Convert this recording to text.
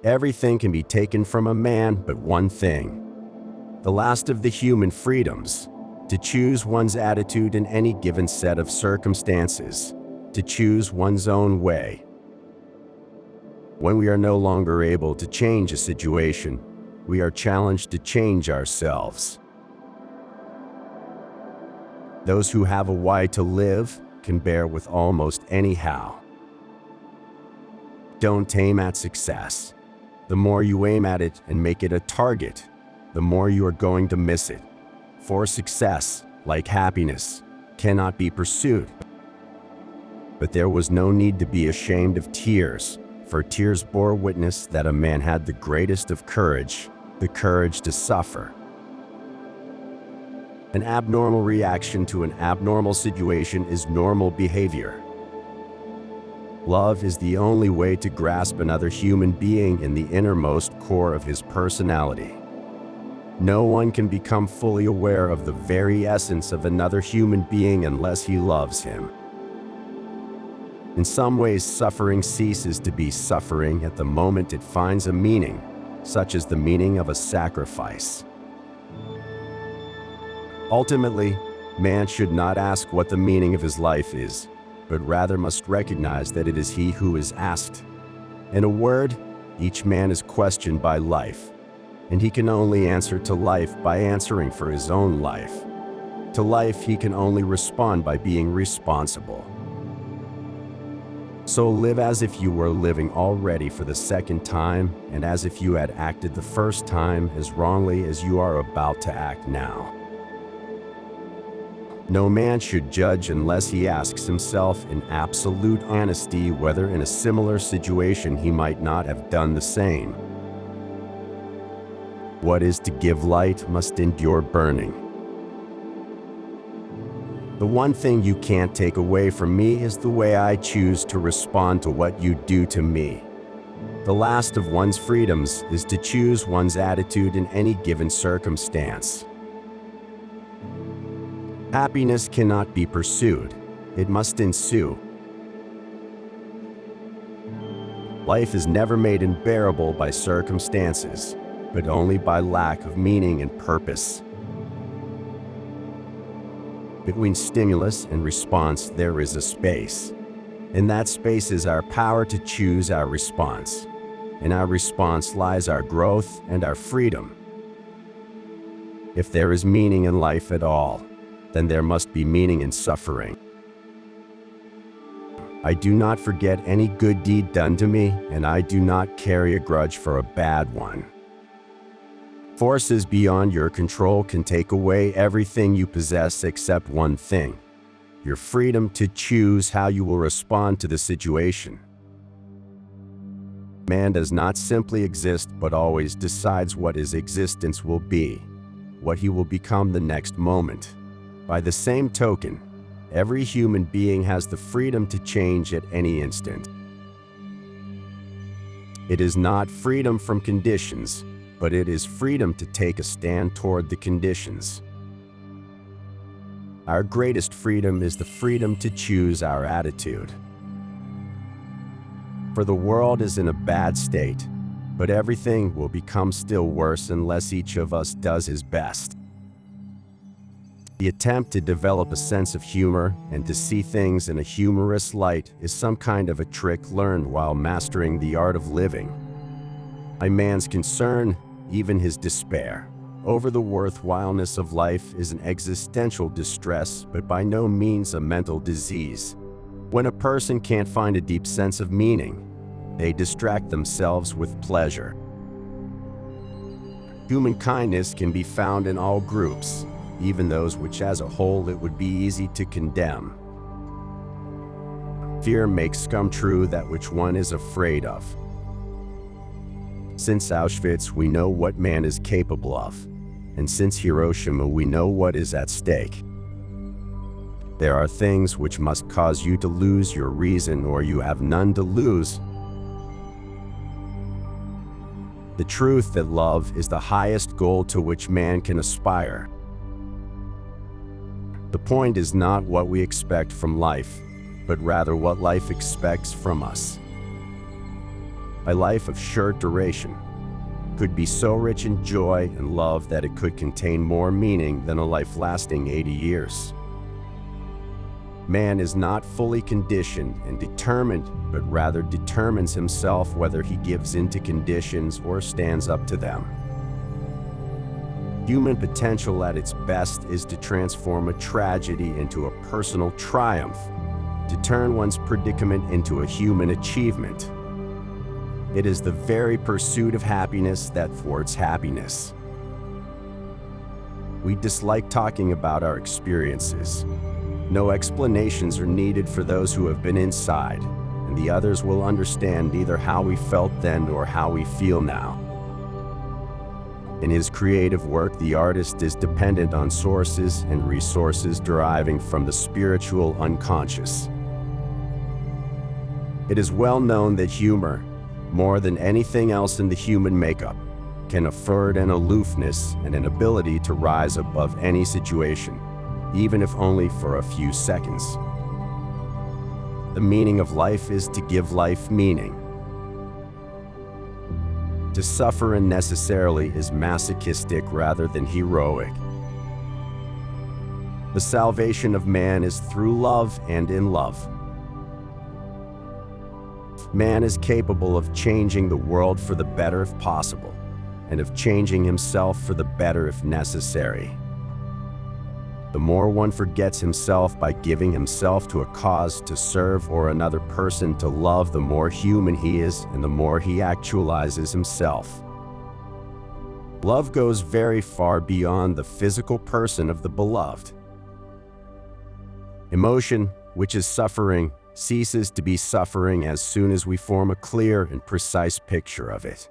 Everything can be taken from a man but one thing. The last of the human freedoms, to choose one's attitude in any given set of circumstances, to choose one's own way. When we are no longer able to change a situation, we are challenged to change ourselves. Those who have a why to live can bear with almost any how. Don't aim at success. The more you aim at it and make it a target, the more you are going to miss it. For success, like happiness, cannot be pursued. But there was no need to be ashamed of tears, for tears bore witness that a man had the greatest of courage, the courage to suffer. An abnormal reaction to an abnormal situation is normal behavior. Love is the only way to grasp another human being in the innermost core of his personality. No one can become fully aware of the very essence of another human being unless he loves him. In some ways, suffering ceases to be suffering at the moment it finds a meaning, such as the meaning of a sacrifice. Ultimately, man should not ask what the meaning of his life is, but rather must recognize that it is he who is asked. In a word, each man is questioned by life, and he can only answer to life by answering for his own life. To life, he can only respond by being responsible. So live as if you were living already for the second time, and as if you had acted the first time as wrongly as you are about to act now. No man should judge unless he asks himself in absolute honesty whether in a similar situation he might not have done the same. What is to give light must endure burning. The one thing you can't take away from me is the way I choose to respond to what you do to me. The last of one's freedoms is to choose one's attitude in any given circumstance. Happiness cannot be pursued, it must ensue. Life is never made unbearable by circumstances, but only by lack of meaning and purpose. Between stimulus and response, there is a space. In that space is our power to choose our response. In our response lies our growth and our freedom. If there is meaning in life at all, then there must be meaning in suffering. I do not forget any good deed done to me, and I do not carry a grudge for a bad one. Forces beyond your control can take away everything you possess except one thing: your freedom to choose how you will respond to the situation. Man does not simply exist, but always decides what his existence will be, what he will become the next moment. By the same token, every human being has the freedom to change at any instant. It is not freedom from conditions, but it is freedom to take a stand toward the conditions. Our greatest freedom is the freedom to choose our attitude. For the world is in a bad state, but everything will become still worse unless each of us does his best. The attempt to develop a sense of humor and to see things in a humorous light is some kind of a trick learned while mastering the art of living. A man's concern, even his despair, over the worthwhileness of life is an existential distress, but by no means a mental disease. When a person can't find a deep sense of meaning, they distract themselves with pleasure. Human kindness can be found in all groups, even those which as a whole it would be easy to condemn. Fear makes come true that which one is afraid of. Since Auschwitz, we know what man is capable of, and since Hiroshima, we know what is at stake. There are things which must cause you to lose your reason, or you have none to lose. The truth that love is the highest goal to which man can aspire. The point is not what we expect from life, but rather what life expects from us. A life of short duration could be so rich in joy and love that it could contain more meaning than a life lasting 80 years. Man is not fully conditioned and determined, but rather determines himself whether he gives in to conditions or stands up to them. Human potential at its best is to transform a tragedy into a personal triumph, to turn one's predicament into a human achievement. It is the very pursuit of happiness that thwarts happiness. We dislike talking about our experiences. No explanations are needed for those who have been inside, and the others will understand neither how we felt then nor how we feel now. In his creative work, the artist is dependent on sources and resources deriving from the spiritual unconscious. It is well known that humor, more than anything else in the human makeup, can afford an aloofness and an ability to rise above any situation, even if only for a few seconds. The meaning of life is to give life meaning. To suffer unnecessarily is masochistic rather than heroic. The salvation of man is through love and in love. Man is capable of changing the world for the better if possible, and of changing himself for the better if necessary. The more one forgets himself by giving himself to a cause to serve or another person to love, the more human he is and the more he actualizes himself. Love goes very far beyond the physical person of the beloved. Emotion, which is suffering, ceases to be suffering as soon as we form a clear and precise picture of it.